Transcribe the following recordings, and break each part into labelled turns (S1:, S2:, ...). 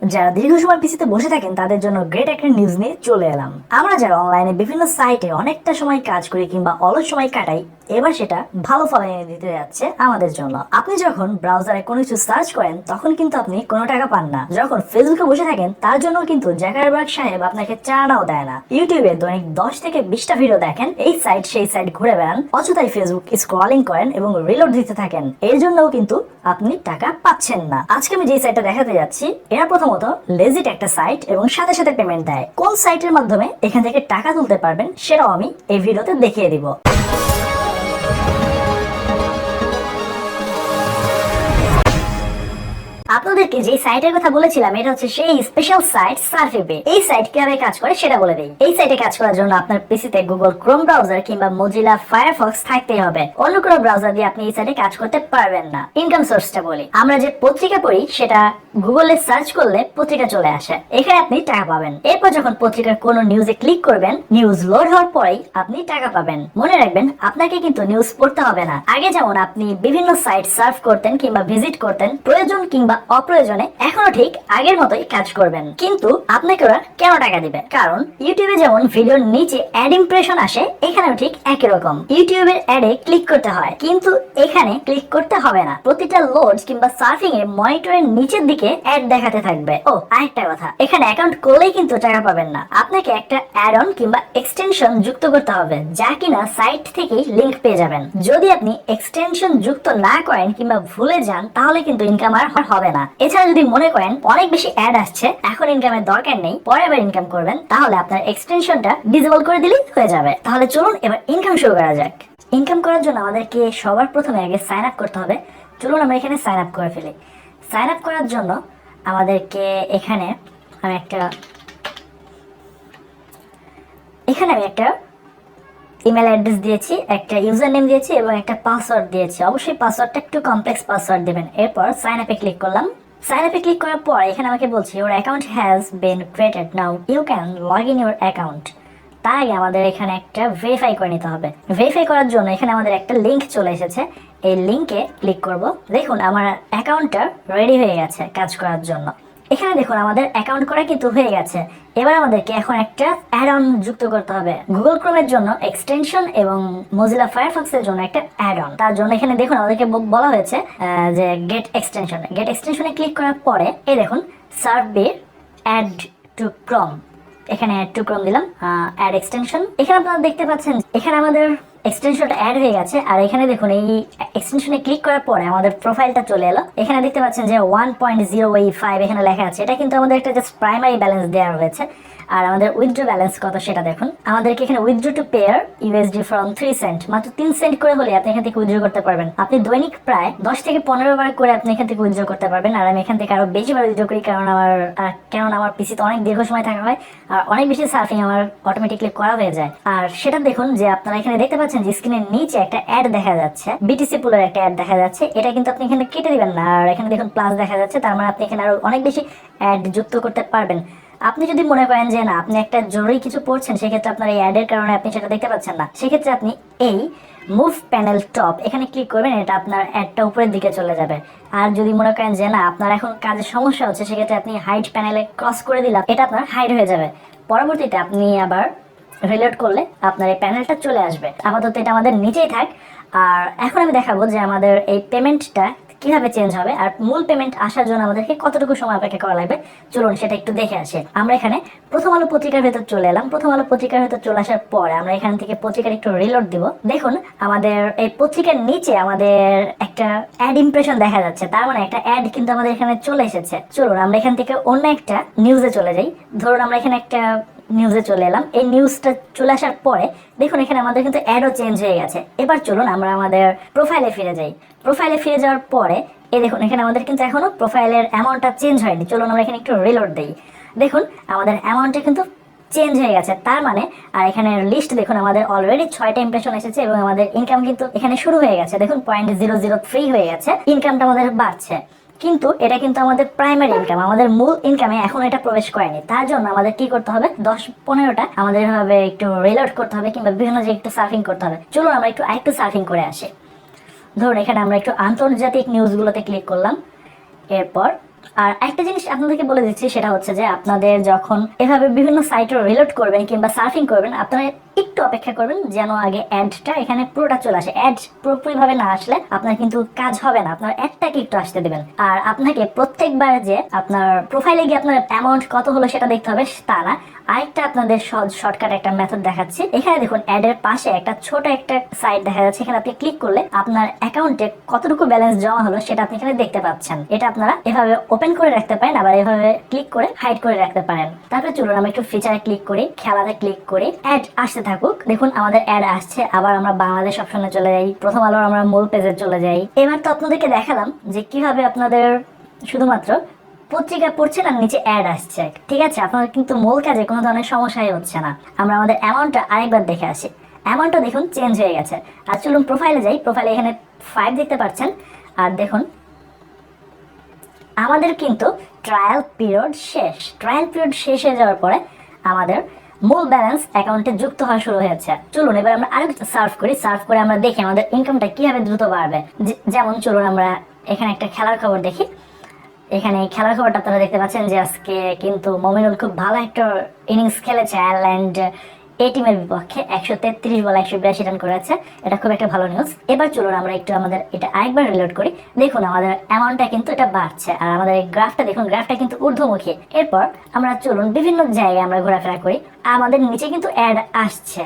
S1: যারা দীর্ঘ সময় পিসিতে বসে থাকেন তাদের জন্য গ্রেট একটা নিউজ নিয়ে চলে এলাম। আমরা যারা অনলাইনে বিভিন্ন সাইটে অনেকটা সময় কাজ করি কিংবা অলস সময় কাটাই, এবার সেটা ভালো ফল এনে দিতে যাচ্ছে আমাদের জন্য। আপনি যখন ব্রাউজারে কোনো কিছু সার্চ করেন তখন কিন্তু আপনি কোনো টাকা পান না। যখন ফেসবুকে বসে থাকেন তার জন্য কিন্তু জাকারবার্গ সাহেব আপনাকে চানাও দেয় না। ইউটিউবে দৈনিক 10 থেকে 20টা ভিডিও দেখেন, এই সাইট সেই সাইট ঘুরে বেড়ান, অযথাই ফেসবুক স্ক্রলিং করেন এবং রিলোড দিতে থাকেন, এর জন্যও কিন্তু আপনি টাকা পাচ্ছেন না। আজকে আমি যে সাইটটা দেখাতে যাচ্ছি এরা প্রথমত লেজিট একটা সাইট এবং সাথে সাথে পেমেন্ট দেয়। কোন সাইটের মাধ্যমে এখান থেকে টাকা তুলতে পারবেন সেটাও আমি এই ভিডিওতে দেখিয়ে দিব। আপনাদেরকে যে সাইটের কথা বলেছিলাম এটা হচ্ছে সেই স্পেশাল সাইট সার্ফিপে। এই সাইট কিভাবে কাজ করে সেটা বলে দেই। এই সাইটে কাজ করার জন্য আপনার পিসিতে গুগল ক্রোম ব্রাউজার কিংবা মজিলা ফায়ারফক্স থাকতেই হবে। অন্য কোনো ব্রাউজার দিয়ে আপনি এই সাইটে কাজ করতে পারবেন না। ইনকাম সোর্সটা বলি, আমরা যে পত্রিকা পড়ি সেটা গুগলে সার্চ করলে পত্রিকা চলে আসে, এখানে আপনি টাকা পাবেন। এরপর যখন পত্রিকার কোনো নিউজে ক্লিক করবেন, নিউজ লোড হওয়ার পরেই আপনি টাকা পাবেন। মনে রাখবেন আপনাকে কিন্তু নিউজ পড়তে হবে না। আগে যেমন আপনি বিভিন্ন সাইট সার্ফ করতেন কিংবা ভিজিট করতেন প্রয়োজন কিংবা অপ্রয়োজনে, এখনো ঠিক আগের মতোই কাজ করবেন। কিন্তু আপনাকে ওরা কেন টাকা দিবে? কারণ ইউটিউবে যেমন ভিডিওর নিচে অ্যাড ইমপ্রেশন আসে, এখানেও ঠিক একই রকম ইউটিউবের অ্যাডে ক্লিক করতে হয়, কিন্তু এখানে ক্লিক করতে হবে না। প্রতিটা লোড কিংবা সার্ফিং এ মনিটরের নিচের দিকে অ্যাড দেখাতে থাকবে। ও আরেকটা কথা, এখানে অ্যাকাউন্ট করলেই কিন্তু টাকা পাবেন না। আপনাকে একটা অ্যাড অন কিংবা এক্সটেনশন যুক্ত করতে হবে, যা কিনা সাইট থেকেই লিংক পেয়ে যাবেন। যদি আপনি এক্সটেনশন যুক্ত না করেন কিংবা ভুলে যান তাহলে কিন্তু ইনকাম আর হবে না। এছাড়া যদি মনে করেন অনেক বেশি অ্যাড আসছে, এখন ইনকামের দরকার নেই, পরে আবার ইনকাম করবেন, তাহলে আপনার এক্সটেনশনটা ডিসেবল করে দিলেই হয়ে যাবে। তাহলে চলুন এবার ইনকাম শুরু করা যাক। ইনকাম করার জন্য আমাদেরকে সবার প্রথমে আগে সাইন আপ করতে হবে। চলুন আমরা এখানে সাইন আপ করে ফেলি। সাইন আপ করার জন্য আমাদেরকে এখানে আমি একটা ইমেল অ্যাড্রেস দিয়েছি, একটা ইউজার নেম দিয়েছি এবং একটা পাসওয়ার্ড দিয়েছি। অবশ্যই পাসওয়ার্ডটা একটু কমপ্লেক্স পাসওয়ার্ড দিবেন। এরপর সাইন আপে ক্লিক করলাম। সাইন আপে ক্লিক করার পর এখানে আমাকে বলছে your account has been created, now you can log in your account. তার আগে আমাদের এখানে একটা ভেরিফাই করে নিতে হবে। ভেরিফাই করার জন্য এখানে আমাদের একটা লিঙ্ক চলে এসেছে, এই লিঙ্কে ক্লিক করব। দেখুন আমার অ্যাকাউন্টটা রেডি হয়ে গেছে কাজ করার জন্য। এখানে দেখুন আমাদের অ্যাকাউন্ট করা কিন্তু হয়ে গেছে। এবার আমাদেরকে এখন একটা অ্যাড অন যুক্ত করতে হবে। গুগল ক্রোমের জন্য এক্সটেনশন এবং মজিলা ফায়ারফক্সের জন্য একটা অ্যাড অন। তার জন্য এখানে দেখুন আমাদেরকে বলা হয়েছে যে গেট এক্সটেনশনে ক্লিক করার পরে এই দেখুন serve be add to Chrome, এখানে অ্যাড টু ক্রোম দিলাম, অ্যাড এক্সটেনশন। এখানে আপনারা দেখতে পাচ্ছেন এখানে আমাদের এক্সটেনশনটা অ্যাড হয়ে গেছে। আর এখানে দেখুন এই এক্সটেনশনে ক্লিক করার পরে আমাদের প্রোফাইলটা চলে এলো। এখানে দেখতে পাচ্ছেন যে 1.085 এখানে লেখা আছে। এটা কিন্তু আমাদের একটা জাস্ট প্রাইমারি ব্যালেন্স দেওয়া হয়েছে। আর আমাদের উইথড্র ব্যালেন্স কত সেটা দেখুন। আমাদেরকে এখানে withdraw to Payeer USD from 3 cent, মাত্র 3 সেন্ট করে হলে আপনি এখান থেকে উইথড্র করতে পারবেন। আপনি দৈনিক প্রায় 10 থেকে 15 বার করে আপনি এখান থেকে উইথড্র করতে পারবেন। আর আমি এখান থেকে আরো বেশি বার উইথড্র করি, কারণ আমার পিসিতে অনেক দীর্ঘ সময় থাকা হয় আর অনেক বেশি সার্ফিং আমার অটোমেটিকলি করা হয়ে যায়। আর সেটা দেখুন যে আপনারা এখানে দেখতে পাচ্ছেন যে স্ক্রিনের নিচে একটা অ্যাড দেখা যাচ্ছে, বিটিসি পুলের একটা অ্যাড দেখা যাচ্ছে। এটা কিন্তু আপনি এখানে কেটে দিবেন না। আর এখানে দেখুন প্লাস দেখা যাচ্ছে, তার মানে আপনি এখানে আরো অনেক বেশি অ্যাড যুক্ত করতে পারবেন। আপনি যদি মনে করেন যে না আপনি একটা জরুরি কিছু পড়ছেন, সেক্ষেত্রে আপনার এই অ্যাডের কারণে আপনি সেটা দেখতে পাচ্ছেন না, সেক্ষেত্রে আপনি এই মুভ প্যানেল টপ এখানে ক্লিক করবেন, এটা আপনার অ্যাডটা উপরের দিকে চলে যাবে। আর যদি মনে করেন যে না আপনার এখন কাজের সমস্যা হচ্ছে, সেক্ষেত্রে আপনি হাইড প্যানেলে ক্রস করে দিলাম, এটা আপনার হাইড হয়ে যাবে। পরবর্তীতে আপনি আবার রিলোড করলে আপনার এই প্যানেলটা চলে আসবে। আপাতত এটা আমাদের নিচেই থাক। আর এখন আমি দেখাবো যে আমাদের এই পেমেন্টটা কিভাবে চেঞ্জ হবে আর মূল পেমেন্ট আসার জন্য আমাদেরকে কতটুকু সময় অপেক্ষা করা লাগবে। চলুন সেটা একটু দেখে আসি। আমরা এখানে প্রথম আলো পত্রিকার ভেতর চলে এলাম। প্রথম আলো পত্রিকার ভেতর চলে আসার পরে আমরা এখান থেকে পত্রিকার একটু রিলোড দিব। দেখুন আমাদের এই পত্রিকার নিচে আমাদের একটা অ্যাড ইমপ্রেশন দেখা যাচ্ছে, তার মানে একটা অ্যাড কিন্তু আমাদের এখানে চলে এসেছে। চলুন আমরা এখান থেকে অন্য একটা নিউজে চলে যাই। ধরুন আমরা এখানে একটা নিউজে চলে এলাম। এই নিউজটা চলে আসার পরে দেখুন এখানে আমাদের কিন্তু অ্যাডও চেঞ্জ হয়ে গেছে। এবার চলুন আমরা আমাদের প্রোফাইলে ফিরে যাই। প্রোফাইলে ফিরে যাওয়ার পরে এই দেখুন এখানে আমাদের কিন্তু এখনো প্রোফাইলের অ্যামাউন্টটা চেঞ্জ হয়নি। চলুন আমরা এখানে একটু রিলোড দিই। দেখুন আমাদের অ্যামাউন্টটা কিন্তু চেঞ্জ হয়ে গেছে, তার মানে আর এখানে লিস্ট দেখুন আমাদের অলরেডি 6টা ইমপ্রেশন এসেছে এবং আমাদের ইনকাম কিন্তু এখানে শুরু হয়ে গেছে। দেখুন 0.003 হয়ে গেছে, ইনকামটা আমাদের বাড়ছে। কিন্তু এটা কিন্তু আমাদের প্রাইমারি ইনকাম, আমাদের মূল ইনকামে এখন এটা প্রবেশ করেনি। তার জন্য আমাদের কি করতে হবে, 10-15টা আমাদের এভাবে একটু রিলোড করতে হবে কিংবা বিভিন্ন জায়গায় একটু সার্ফিং করতে হবে। চলুন আমরা আরেকটু সার্ফিং করে আসি। ধরুন এখানে আমরা একটু আন্তর্জাতিক নিউজগুলোতে ক্লিক করলাম। এরপর আর একটা জিনিস আপনাদেরকে বলে দিচ্ছি, সেটা হচ্ছে যে আপনাদের যখন এভাবে বিভিন্ন সাইটে রিলোড করবেন কিংবা সার্ফিং করবেন, আপনারা একটু অপেক্ষা করবেন যেন আগে অ্যাডটা এখানে পুরোটা চলে আসে। অ্যাড পুরোপুরি ভাবে না আসলে আপনার কিন্তু কাজ হবে না, আপনার অ্যাডটাকে একটু আসতে দেবেন। আর আপনাকে প্রত্যেকবার যে আপনার প্রোফাইলে গিয়ে আপনার অ্যামাউন্ট কত হলো সেটা দেখতে হবে তা না। আরেকটা আপনাদের সহজ শর্টকাট একটা মেথড দেখাচ্ছি। এখানে দেখুন অ্যাডের পাশে একটা ছোট একটা সাইট দেখা যাচ্ছে, এখানে আপনি ক্লিক করলে আপনার অ্যাকাউন্টে কতটুকু ব্যালেন্স জমা হলো সেটা আপনি এখানে দেখতে পাচ্ছেন। এটা আপনারা এভাবে ওপেন করে রাখতে পারেন, আবার এভাবে ক্লিক করে হাইড করে রাখতে পারেন। তারপরে চলুন আমরা একটু ফিচারে ক্লিক করি, খেলাতে ক্লিক করি, অ্যাড আসতে থাকুক। দেখুন আমাদের অ্যাড আসছে। আবার আমরা বাংলাদেশ অপশনে চলে যাই, প্রথম আলোর আমরা মূল পেজে চলে যাই। এবার তো আপনাদেরকে দেখালাম যে কিভাবে আপনাদের শুধুমাত্র পত্রিকা পড়ছেন আর নিচে অ্যাড আসছে, ঠিক আছে? আপনাদের কিন্তু মূল কাজে কোনো ধরনের সমস্যাই হচ্ছে না। আমরা আমাদের অ্যামাউন্টটা আরেকবার দেখে আসি। অ্যামাউন্টটা দেখুন চেঞ্জ হয়ে গেছে। আর চলুন প্রোফাইলে যাই। প্রোফাইলে এখানে 5 দেখতে পাচ্ছেন। আর দেখুন আমাদের কিন্তু ট্রায়াল পিরিয়ড শেষ। ট্রায়াল পিরিয়ড শেষ হয়ে যাওয়ার পরে আমাদের মূল ব্যালেন্স অ্যাকাউন্টে যুক্ত হওয়া শুরু হয়েছে। চলুন এবার আমরা আরেকটু সার্ভ করি। সার্ভ করে আমরা দেখি আমাদের ইনকামটা কিভাবে দ্রুত বাড়বে। যেমন চলুন আমরা এখানে একটা খেলার খবর দেখি। এখানে খেলার খবরটা আপনারা দেখতে পাচ্ছেন যে আজকে কিন্তু মমিনুল খুব ভালো একটা ইনিংস খেলেছে। আয়ারল্যান্ড এই টিমের বিপক্ষে 133 বলে 182 রান করেছে। এটা খুব একটা ভালো নিউজ। এবার চলুন আমরা একটু আমাদের এটা আরেকবার রিলোড করি। দেখুন আমাদের অ্যামাউন্টটা কিন্তু এটা বাড়ছে। আর আমাদের এই গ্রাফটা দেখুন, গ্রাফটা কিন্তু ঊর্ধ্বমুখী। এরপর আমরা চলুন বিভিন্ন জায়গায় আমরা ঘোরাফেরা করি। আমাদের নিচে কিন্তু অ্যাড আসছে।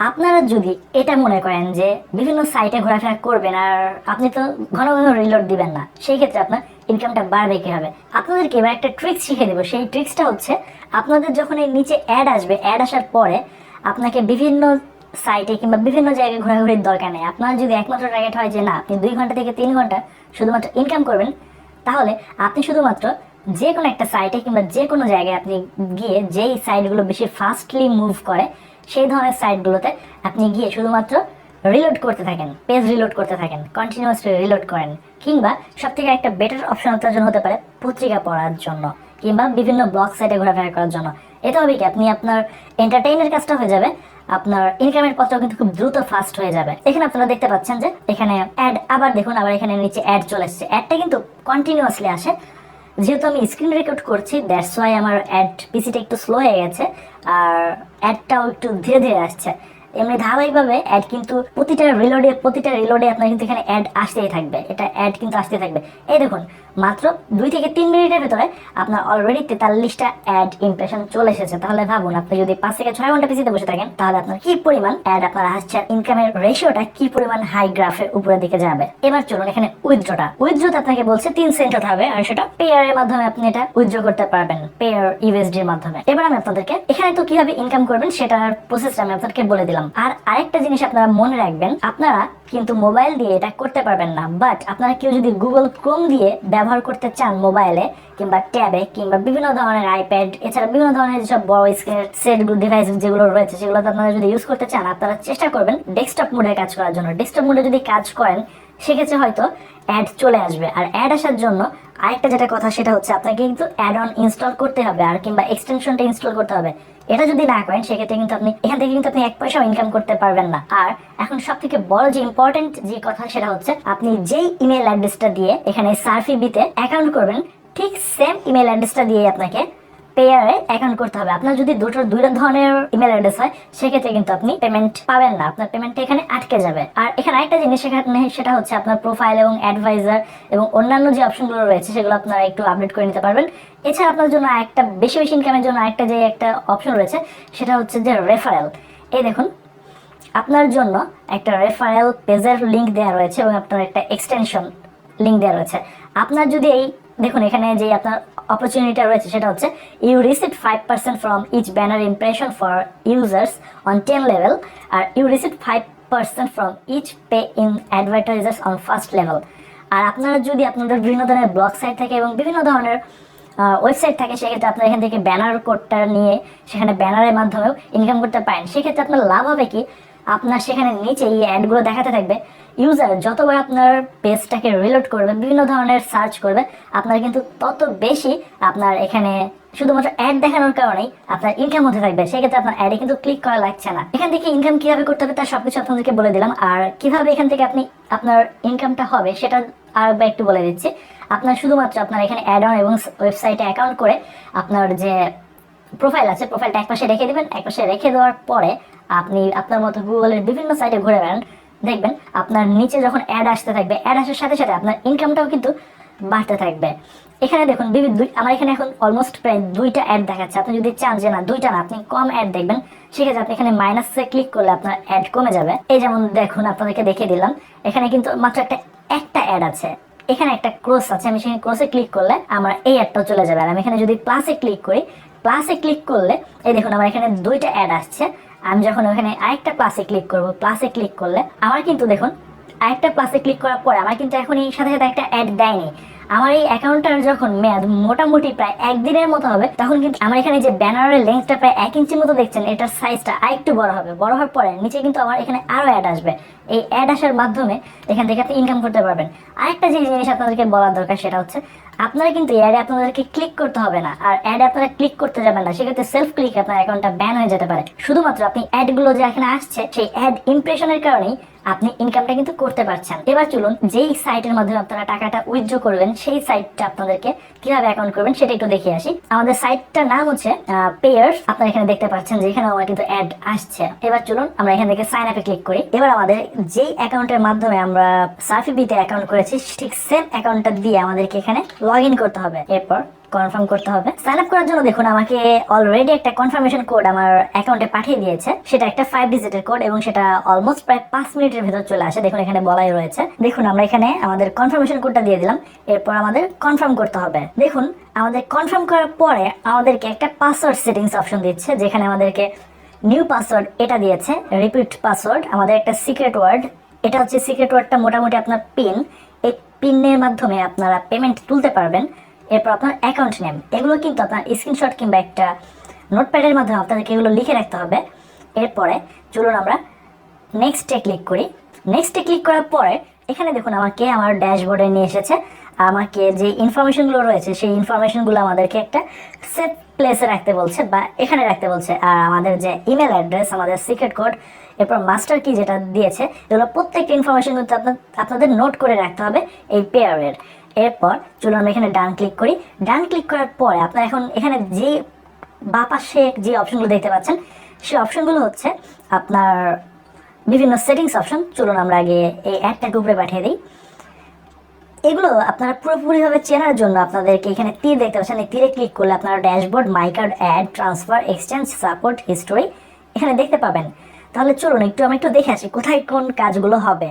S1: আপনারা যদি এটা মনে করেন যে বিভিন্ন সাইটে ঘোরাফেরা করবেন আর আপনি তো ঘন ঘন রিলোড দিবেন না, সেই ক্ষেত্রে আপনার ইনকামটা বাড়বে কিভাবে? আপনাদেরকে এবার একটা ট্রিক্স শিখিয়ে দেবো। সেই ট্রিক্সটা হচ্ছে আপনাদের যখন এই নিচে অ্যাড আসবে, অ্যাড আসার পরে আপনাকে বিভিন্ন সাইটে কিংবা বিভিন্ন জায়গায় ঘোরাঘুরির দরকার নেই। আপনার যদি একমাত্র টার্গেট হয় যে না আপনি 2 ঘন্টা থেকে 3 ঘন্টা শুধুমাত্র ইনকাম করবেন, তাহলে আপনি শুধুমাত্র যে কোনো একটা সাইটে কিংবা যে কোনো জায়গায় আপনি গিয়ে যেই সাইটগুলো বেশি ফাস্টলি মুভ করে সেই ধরনের সাইটগুলোতে আপনি গিয়ে শুধুমাত্র রিলোড করতে থাকেন, পেজ রিলোড করতে থাকেন, কন্টিনিউয়াসলি রিলোড করেন। কিংবা সব থেকে একটা বেটার অপশন আপনার জন্য হতে পারে পত্রিকা পড়ার জন্য কিংবা বিভিন্ন ব্লগ সাইটে ঘোরাফেরা করার জন্য। এটা হবে কি আপনি আপনার এন্টারটেইনের কাজটা হয়ে যাবে, আপনার ইনকামের পথটাও কিন্তু খুব দ্রুত ফাস্ট হয়ে যাবে। এখানে আপনারা দেখতে পাচ্ছেন যে এখানে অ্যাড, আবার দেখুন আবার এখানে নিচে অ্যাড চলে এসেছে। অ্যাডটা কিন্তু কন্টিনিউয়াসলি আসে। যেহেতু আমি স্ক্রিন রেকর্ড করছি দ্যাটস ওয়াই আমার অ্যাড পিসিটা একটু স্লো হয়ে গেছে আর অ্যাডটাও একটু ধীরে ধীরে আসছে। এমনি ধারাবাহিকভাবে অ্যাড কিন্তু প্রতিটা রিলোডে আপনার কিন্তু এখানে অ্যাড আসতেই থাকবে। এটা অ্যাড কিন্তু আসতে থাকবে। এই দেখুন মাত্র 2 থেকে 3 মিনিটের ভিতরে আপনার অলরেডি 43টা অ্যাড ইমপ্রেশন চলে এসেছে। তাহলে ভাবুন আপনি যদি 5 থেকে 6 ঘন্টা পিছিয়ে বসে থাকেন তাহলে আপনার কি পরিমাণ অ্যাড আপনার আসছে, ইনকামের রেশিওটা কি পরিমাণ হাই গ্রাফের উপরের দিকে যাবে। এবার চলুন এখানে উইথড্রটা আপনাকে বলছে 3 সেন্ট হতে হবে আর সেটা পেয়ার এর মাধ্যমে আপনি এটা উইথড্র করতে পারবেন, পেয়ার ইউএসডি এর মাধ্যমে। এবার আমি আপনাদেরকে এখানে তো কিভাবে ইনকাম করবেন সেটার প্রসেসটা আমি আপনাদেরকে বলে দিলাম। আর আরেকটা জিনিস আপনারা মনে রাখবেন, আপনারা কিন্তু মোবাইল দিয়ে এটা করতে পারবেন না, বাট আপনারা কেউ যদি গুগল ক্রোম দিয়ে ব্যবহার করতে চান মোবাইলে কিংবা ট্যাবে কিংবা বিভিন্ন ধরনের আইপ্যাড এছাড়া বিভিন্ন ধরনের যেসব বড় স্ক্রিনের সেটগুলো ডিভাইস যেগুলো রয়েছে সেগুলোতে আপনারা যদি ইউজ করতে চান, আপনারা চেষ্টা করবেন ডেস্কটপ মোডে কাজ করার জন্য। ডেস্কটপ মোডে যদি কাজ করেন সেক্ষেত্রে হয়তো অ্যাড চলে আসবে। আর অ্যাড আসার জন্য আরেকটা যেটা কথা সেটা হচ্ছে আপনাকে কিন্তু অ্যাড অন ইনস্টল করতে হবে আর কিংবা এক্সটেনশনটা ইনস্টল করতে হবে। এটা যদি না করেন সেক্ষেত্রে কিন্তু আপনি এখান থেকে কিন্তু আপনি 1 পয়সাও ইনকাম করতে পারবেন না। আর এখন সব থেকে বড় যে ইম্পর্টেন্ট যে কথা সেটা হচ্ছে আপনি যেই ইমেল অ্যাড্রেসটা দিয়ে এখানে সার্ফিবিতে অ্যাকাউন্ট করবেন ঠিক সেম ইমেল অ্যাড্রেসটা দিয়ে আপনাকে পেয়ারে অ্যাকাউন্ট করতে হবে। আপনার যদি দুই ধরনের ইমেল অ্যাড্রেস হয় সেক্ষেত্রে কিন্তু আপনি পেমেন্ট পাবেন না, আপনার পেমেন্টটা এখানে আটকে যাবে। আর এখানে আরেকটা জিনিস এখানে সেটা হচ্ছে আপনার প্রোফাইল এবং অ্যাডভাইজার এবং অন্যান্য যে অপশনগুলো রয়েছে সেগুলো আপনারা একটু আপডেট করে নিতে পারবেন। এছাড়া আপনার জন্য একটা বেশি ইনকামের জন্য একটা যে একটা অপশন রয়েছে সেটা হচ্ছে যে রেফারেল। এই দেখুন আপনার জন্য একটা রেফারেল পেজের লিঙ্ক দেওয়া রয়েছে এবং আপনার একটা এক্সটেনশন লিঙ্ক দেওয়া রয়েছে। আপনার যদি এই দেখুন এখানে যে আপনার অপরচুনিটিটা রয়েছে সেটা হচ্ছে you receive 5% from each banner impression for users on 10 level আর you receive 5% from each pay in advertisers on first level. আর আপনারা যদি আপনাদের বিভিন্ন ধরনের ব্লগ সাইট থাকে এবং বিভিন্ন ধরনের ওয়েবসাইট থাকে সেক্ষেত্রে আপনারা এখান থেকে ব্যানার কোডটা নিয়ে সেখানে ব্যানারের মাধ্যমেও ইনকাম করতে পারেন। সেক্ষেত্রে আপনার লাভ হবে কি আপনার সেখানে নিচে এই অ্যাডগুলো দেখাতে থাকবে। ইউজার যতবার আপনার পেজটাকে রিলোড করবে, বিভিন্ন ধরনের সার্চ করবে, আপনার কিন্তু তত বেশি আপনার এখানে শুধুমাত্র অ্যাড দেখানোর কারণেই আপনার ইনকাম হতে থাকবে। সেক্ষেত্রে আপনার অ্যাডে কিন্তু ক্লিক করা লাগছে না। এখান থেকে ইনকাম কিভাবে করতে হবে তার সবকিছু আপনাদেরকে বলে দিলাম। আর কিভাবে এখান থেকে আপনি আপনার ইনকামটা হবে সেটা আর একটু বলে দিচ্ছি। আপনার শুধুমাত্র আপনার এখানে অ্যাড অন এবং ওয়েবসাইটে অ্যাকাউন্ট করে আপনার যে প্রোফাইল আছে, প্রোফাইলটা একপাশে রেখে দেবেন। একপাশে রেখে দেওয়ার পরে আপনি আপনার মতো গুগলের বিভিন্ন সাইটে ঘুরে বেড়ান, দেখবেন আপনার নিচে যখন অ্যাড আসতে থাকবে, অ্যাড আসার সাথে সাথে আপনার ইনকামটাও কিন্তু বাড়তে থাকবে। এখানে দেখুন আমার এখানে এখন অলমোস্ট প্রায় 2টা অ্যাড দেখাচ্ছে। আপনি যদি চান যে না 2টা না, আপনি কম অ্যাড দেখবেন, সেক্ষেত্রে আপনি এখানে মাইনাসে ক্লিক করলে আপনার অ্যাড কমে যাবে। এই যেমন দেখুন, আপনাদেরকে দেখিয়ে দিলাম, এখানে কিন্তু মাত্র একটা অ্যাড আছে। এখানে একটা ক্রস আছে, আমি সেখানে ক্রসে ক্লিক করলে আমার এই অ্যাডটাও চলে যাবে। আর আমি এখানে যদি প্লাসে ক্লিক করি, প্লাসে ক্লিক করলে এই দেখুন আমার এখানে 2টা অ্যাড আসছে। আমি যখন ওখানে আরেকটা প্লাসে ক্লিক করব, প্লাসে ক্লিক করলে আমার কিন্তু দেখুন আরেকটা প্লাসে ক্লিক করার পরে আমার কিন্তু এখন এই সাথে সাথে একটা অ্যাড দেয়নি। আমার এই অ্যাকাউন্টটার যখন মেয়াদ মোটামুটি প্রায় 1 দিনের মতো হবে, তখন কিন্তু আমার এখানে যে ব্যানারের লেন্থটা প্রায় 1 ইঞ্চির মতো দেখছেন, এটার সাইজটা আরেকটু বড় হবে। বড় হওয়ার পরে নিচে কিন্তু আমার এখানে আরো অ্যাড আসবে। এই অ্যাড আসার মাধ্যমে এখান থেকে আপনি ইনকাম করতে পারবেন। আরেকটা যে জিনিস আপনাদেরকে বলার দরকার সেটা হচ্ছে আপনারা কিন্তু অ্যাডে আপনাদেরকে ক্লিক করতে হবে না। আর অ্যাডে আপনারা ক্লিক করতে যাবেন না, সেক্ষেত্রে সেলফ ক্লিক আপনার অ্যাকাউন্টটা ব্যান হয়ে যেতে পারে। শুধুমাত্র আপনি অ্যাডগুলো যে এখানে আসছে সেই অ্যাড ইমপ্রেশনের কারণেই আপনি ইনকামটা কিন্তু করতে পারছেন। এবার চলুন যেই সাইটের মাধ্যমে আপনারা টাকাটা উইথড্র করবেন সেই সাইটটা আপনাদেরকে কিভাবে অ্যাকাউন্ট করবেন সেটা একটু দেখে আসি। আমাদের সাইটটার নাম হচ্ছে পেয়ার্স। আপনারা এখানে দেখতে পাচ্ছেন যে এখানে আমার কিন্তু অ্যাড আসছে। এবার চলুন আমরা এখান থেকে সাইন আপে ক্লিক করি। এবার আমাদের যেই অ্যাকাউন্টের মাধ্যমে আমরা সার্ফিবিতে অ্যাকাউন্ট করেছি ঠিক সেম অ্যাকাউন্টটা দিয়ে আমাদেরকে এখানে লগ ইন করতে হবে। এরপর কনফার্ম করতে হবে। সাইন আপ করার জন্য দেখুন আমাকে অলরেডি একটা কনফার্মেশন কোড আমার অ্যাকাউন্টে পাঠিয়ে দিয়েছে। সেটা একটা 5 ডিজিটের কোড এবং সেটা অলমোস্ট প্রায় 5 মিনিটের ভেতর চলে আসে। দেখুন এখানে বলাই রয়েছে। দেখুন আমরা এখানে আমাদের কনফার্মেশন কোডটা দিয়ে দিলাম। এরপর আমাদের কনফার্ম করতে হবে। দেখুন আমাদের কনফার্ম করার পরে আমাদেরকে একটা পাসওয়ার্ড সেটিংস অপশন দিচ্ছে, যেখানে আমাদেরকে নিউ পাসওয়ার্ড এটা দিয়েছে, রিপিট পাসওয়ার্ড, আমাদের একটা সিক্রেট ওয়ার্ড। এটা হচ্ছে সিক্রেট ওয়ার্ডটা মোটামুটি আপনার পিন। এই পিনের মাধ্যমে আপনারা পেমেন্ট তুলতে পারবেন। এরপর আপনার অ্যাকাউন্ট নেম, এগুলো কিন্তু আপনার স্ক্রিনশট কিংবা একটা নোটপ্যাডের মাধ্যমে আপনাদেরকে এগুলো লিখে রাখতে হবে। এরপরে চলুন আমরা নেক্সটে ক্লিক করি। নেক্সটে ক্লিক করার পরে এখানে দেখুন আমাকে আমার ড্যাশবোর্ডে নিয়ে এসেছে। আমাকে যে ইনফরমেশনগুলো রয়েছে সেই ইনফরমেশনগুলো আমাদেরকে একটা সেফ প্লেসে রাখতে বলছে বা এখানে রাখতে বলছে। আর আমাদের যে ইমেল অ্যাড্রেস, আমাদের সিক্রেট কোড, এরপর মাস্টার কি যেটা দিয়েছে, এগুলো প্রত্যেকটা ইনফরমেশন কিন্তু আপনাদের নোট করে রাখতে হবে এই পেয়ারের। এরপর চলুন আমরা এখানে ডান ক্লিক করি। ডান ক্লিক করার পরে আপনার এখন এখানে যে বাঁ পাশে যে অপশনগুলো দেখতে পাচ্ছেন সেই অপশনগুলো হচ্ছে আপনার বিভিন্ন সেটিংস অপশন। চলুন আমরা আগে এই অ্যাডটাকে উপরে পাঠিয়ে দিই। এগুলো আপনারা পুরোপুরিভাবে চেনার জন্য আপনাদেরকে এখানে তীর দেখতে পাচ্ছেন। এই তীরে ক্লিক করলে আপনারা dashboard, my card, add, transfer, exchange, support, history এখানে দেখতে পাবেন। তাহলে চলুন আমি একটু দেখে আসি কোথায় কোন কাজগুলো হবে।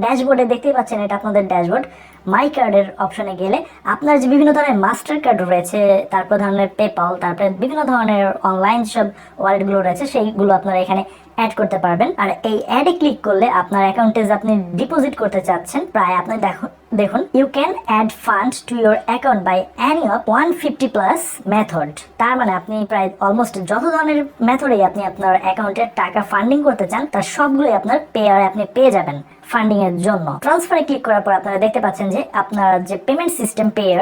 S1: ড্যাশবোর্ডে দেখতেই পাচ্ছেন এটা আপনাদের ড্যাশবোর্ড। মাই কার্ডের অপশনে গেলে আপনার যে বিভিন্ন ধরনের মাস্টার কার্ড রয়েছে, তারপর ধরনের পেপাল, তারপরে বিভিন্ন ধরনের অনলাইন সব ওয়ালেটগুলো রয়েছে, সেইগুলো আপনারা এখানে অ্যাড করতে পারবেন। আর এই অ্যাডে ক্লিক করলে আপনার অ্যাকাউন্টে যে আপনি ডিপোজিট করতে চাচ্ছেন, প্রায় আপনি দেখুন you can add fund to your account by any of 150+ method. তার মানে আপনি প্রায় অলমোস্ট যত ধরনের মেথডেই আপনি আপনার অ্যাকাউন্টে টাকা ফান্ডিং করতে চান তার সবগুলোই আপনার পেয়ারে আপনি পেয়ে যাবেন ফান্ডিং এর জন্য। ট্রান্সফারে ক্লিক করার পর আপনারা দেখতে পাচ্ছেন যে আপনার যে পেমেন্ট সিস্টেম পেয়ার,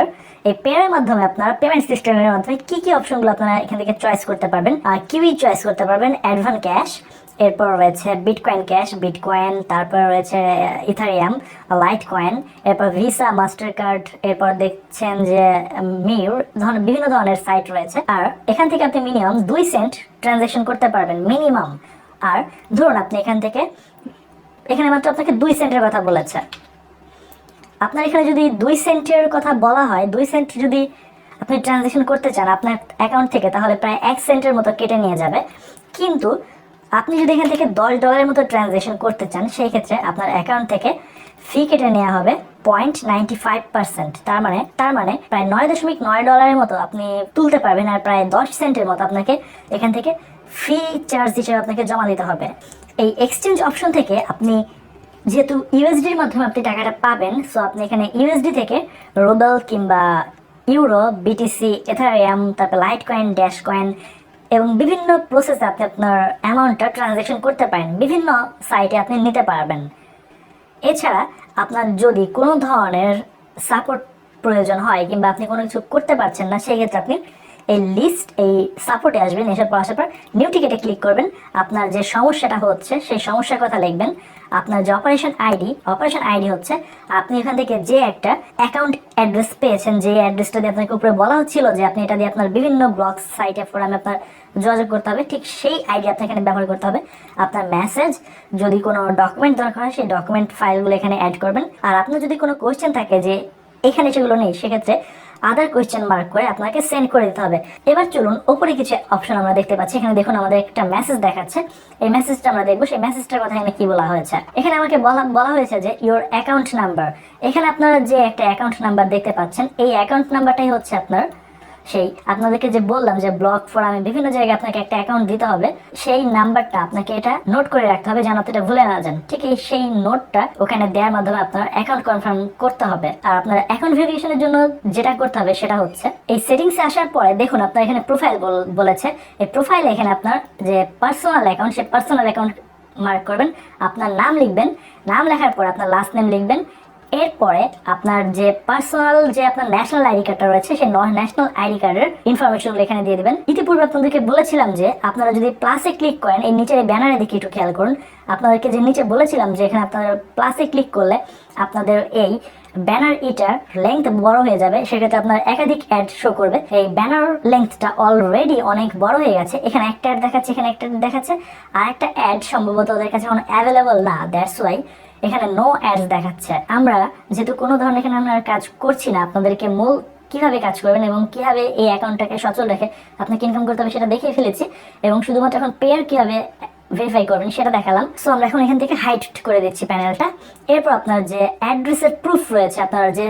S1: এই পেয়ারের মাধ্যমে আপনারা পেমেন্ট সিস্টেমের মাধ্যমে কি কি অপশনগুলো আপনারা এখান থেকে চয়েস করতে পারবেন। কিউই চয়েস করতে পারবেন, অ্যাডভান্স ক্যাশ, এরপর রয়েছে বিটকয়েন ক্যাশ, বিটকয়েন, তারপর রয়েছে ইথারিয়াম, লাইট কয়েন, এরপর ভিসা, মাস্টার কার্ড, এরপর দেখছেন যে মিউর বিভিন্ন ধরনের সাইট রয়েছে। আর এখান থেকে আপনি মিনিমাম 2 সেন্ট ট্রানজাকশন করতে পারবেন মিনিমাম। আর ধরুন আপনি এখানে মাত্র আপনাকে 2 সেন্টের কথা বলেছে। আপনার এখানে যদি 2 সেন্টের কথা বলা হয়, 2 সেন্ট যদি আপনি ট্রানজাকশন করতে চান আপনার অ্যাকাউন্ট থেকে, তাহলে প্রায় 1 সেন্টের মতো কেটে নিয়ে যাবে। কিন্তু আপনি যদি এখান থেকে $10 মতো ট্রানজাকশন করতে চান, সেই ক্ষেত্রে আপনার অ্যাকাউন্ট থেকে ফি কেটে নেওয়া হবে 0.95%। তার মানে প্রায় $9.9 মতো আপনি তুলতে পারবেন। আর প্রায় 10 সেন্টের মতো আপনাকে এখান থেকে ফি চার্জ হিসেবে আপনাকে জমা দিতে হবে। এই এক্সচেঞ্জ অপশন থেকে আপনি যেহেতু ইউএসডির মাধ্যমে আপনি টাকাটা পাবেন, সো আপনি এখানে ইউএসডি থেকে রুবেল কিংবা ইউরো, বিটিসি, এথারিয়াম, তারপর লাইট কয়েন, ড্যাশ কয়েন এবং বিভিন্ন প্রসেসে আপনি আপনার অ্যামাউন্টটা ট্রানজ্যাকশন করতে পারেন, বিভিন্ন সাইটে আপনি নিতে পারবেন। এছাড়া আপনার যদি কোনো ধরনের সাপোর্ট প্রয়োজন হয় কিংবা আপনি কোনো কিছু করতে পারছেন না, সেক্ষেত্রে আপনি এই সাপোর্টে আসবেন। এসব আসার পর নিউ টিকেটে ক্লিক করবেন, আপনার যে সমস্যাটা হচ্ছে সেই সমস্যার কথা লিখবেন। আপনার যে অপারেশন আইডি হচ্ছে আপনি এখান থেকে যে একটা অ্যাকাউন্ট অ্যাড্রেস পেয়েছেন, যে অ্যাড্রেসটা দিয়ে আপনাকে উপরে বলা হচ্ছিল যে আপনি এটা দিয়ে আপনার বিভিন্ন ব্লগ সাইটে ফোরামে আপনার যোগাযোগ করতে হবে, ঠিক সেই আইডি আপনাকে এখানে ব্যবহার করতে হবে। আপনার মেসেজ, যদি কোনো ডকুমেন্ট দরকার হয় সেই ডকুমেন্ট ফাইলগুলো এখানে অ্যাড করবেন। আর আপনার যদি কোনো কোয়েশ্চেন থাকে যে এখানে সেগুলো নেই, সেক্ষেত্রে আদার কোয়েশ্চেন মার্ক করে আপনাকে সেন্ড করে দিতে হবে। এবার চলুন, ওপরে কিছু অপশন আমরা দেখতে পাচ্ছি। এখানে দেখুন আমাদের একটা মেসেজ দেখাচ্ছে, এই মেসেজটা আমরা দেখবো। সেই মেসেজটার কথা এখানে কি বলা হয়েছে, এখানে আমাকে বলা হয়েছে যে ইওর অ্যাকাউন্ট নাম্বার। এখানে আপনারা যে একটা অ্যাকাউন্ট নাম্বার দেখতে পাচ্ছেন, এই অ্যাকাউন্ট নাম্বারটাই হচ্ছে আপনার সেই আপনাদেরকে যে বললাম যে ব্লগ ফোরামে বিভিন্ন জায়গায় আপনাকে একটা অ্যাকাউন্ট দিতে হবে, সেই নাম্বারটা আপনাকে এটা নোট করে রাখতে হবে যেন আপনি এটা ভুলে না যান। ঠিক সেই নোটটা ওখানে দেওয়ার মাধ্যমে আপনার অ্যাকাউন্ট কনফার্ম করতে হবে। আর আপনার অ্যাকাউন্ট ভেরিফিকেশনের জন্য যেটা করতে হবে সেটা হচ্ছে এই সেটিংসে আসার পরে দেখুন আপনার এখানে প্রোফাইল বলেছে। এই প্রোফাইলে এখানে আপনার যে পার্সোনাল অ্যাকাউন্ট, সেই পার্সোনাল অ্যাকাউন্ট মার্ক করবেন। আপনার নাম লিখবেন, নাম লেখার পর আপনার লাস্ট নেম লিখবেন। এরপরে আপনার যে পার্সোনাল যে আপনার ন্যাশনাল আইডি কার্ডটা রয়েছে, সেই ন্যাশনাল আইডি কার্ডের ইনফরমেশনগুলো এখানে দিয়ে দেবেন। ইতিপূর্বে আপনাদেরকে বলেছিলাম যে আপনারা যদি প্লাসে ক্লিক করেন, এই নিচের ব্যানারে দিকে একটু খেয়াল করুন। আপনাদেরকে যে নিচে বলেছিলাম যে এখানে আপনারা প্লাসে ক্লিক করলে আপনাদের এই ব্যানার ইটার লেংথ বড় হয়ে যাবে, সেক্ষেত্রে আপনার একাধিক অ্যাড শো করবে। এই ব্যানার লেংথটা অলরেডি অনেক বড় হয়ে গেছে, এখানে একটা অ্যাড দেখাচ্ছে, এখানে একটা দেখাচ্ছে, আর একটা অ্যাড সম্ভবত ওদের কাছে এখন অ্যাভেলেবল না, দ্যাটস ওয়াই এখানে নো অ্যাডস দেখাচ্ছে। আমরা যেহেতু কোনো ধরনের এখানে আমরা কাজ করছি না, আপনাদেরকে মূল কিভাবে কাজ করবেন এবং কিভাবে এই অ্যাকাউন্টটাকে সচল রেখে আপনাকে ইনকাম করতে হবে সেটা দেখিয়ে ফেলেছি, এবং শুধুমাত্র এখন পেয়ার কিভাবে ভেরিফাই করবেন সেটা দেখালাম। সো আমরা এখন এখান থেকে হাইড করে দিচ্ছি প্যানেলটা। এরপর আপনার যে অ্যাড্রেসের প্রুফ রয়েছে, আপনার যে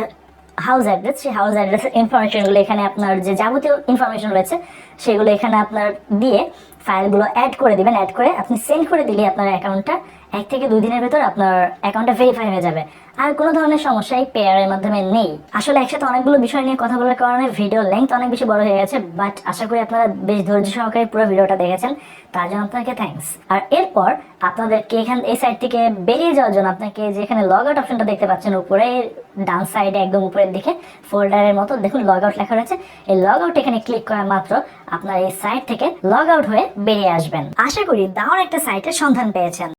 S1: হাউস অ্যাড্রেস, সেই হাউস অ্যাড্রেসের ইনফরমেশনগুলো এখানে আপনার যে যাবতীয় ইনফরমেশন রয়েছে সেগুলো এখানে আপনার দিয়ে ফাইলগুলো অ্যাড করে দিবেন। অ্যাড করে আপনি সেন্ড করে দিলে আপনার অ্যাকাউন্টটা 1 থেকে 2 দিনের ভেতর আপনার অ্যাকাউন্টটা ভেরিফাই হয়ে যাবে। আর কোনো ধরনের সমস্যা এই পেয়ারের মাধ্যমে নেই। আসলে একসাথে অনেকগুলো বিষয় নিয়ে কথা বলার কারণে ভিডিও লেংথ অনেক বেশি বড় হয়ে গেছে, বাট আশা করি আপনারা বেশ ধৈর্য সহকারে পুরো ভিডিওটা দেখেছেন, তার জন্য আপনাকে থ্যাঙ্কস। আর এরপর আপনাদেরকে এই সাইড থেকে বেরিয়ে যাওয়ার জন্য আপনাকে যেখানে লগ আউট অপশনটা দেখতে পাচ্ছেন উপরে ডান সাইডে একদম উপরের দিকে ফোল্ডারের মতো দেখুন লগ আউট লেখা রয়েছে। এই লগ আউট এখানে ক্লিক করা মাত্র আপনার এই সাইট থেকে লগ আউট হয়ে বেরিয়ে আসবেন। আশা করি দারুণ একটা সাইটের সন্ধান পেয়েছেন।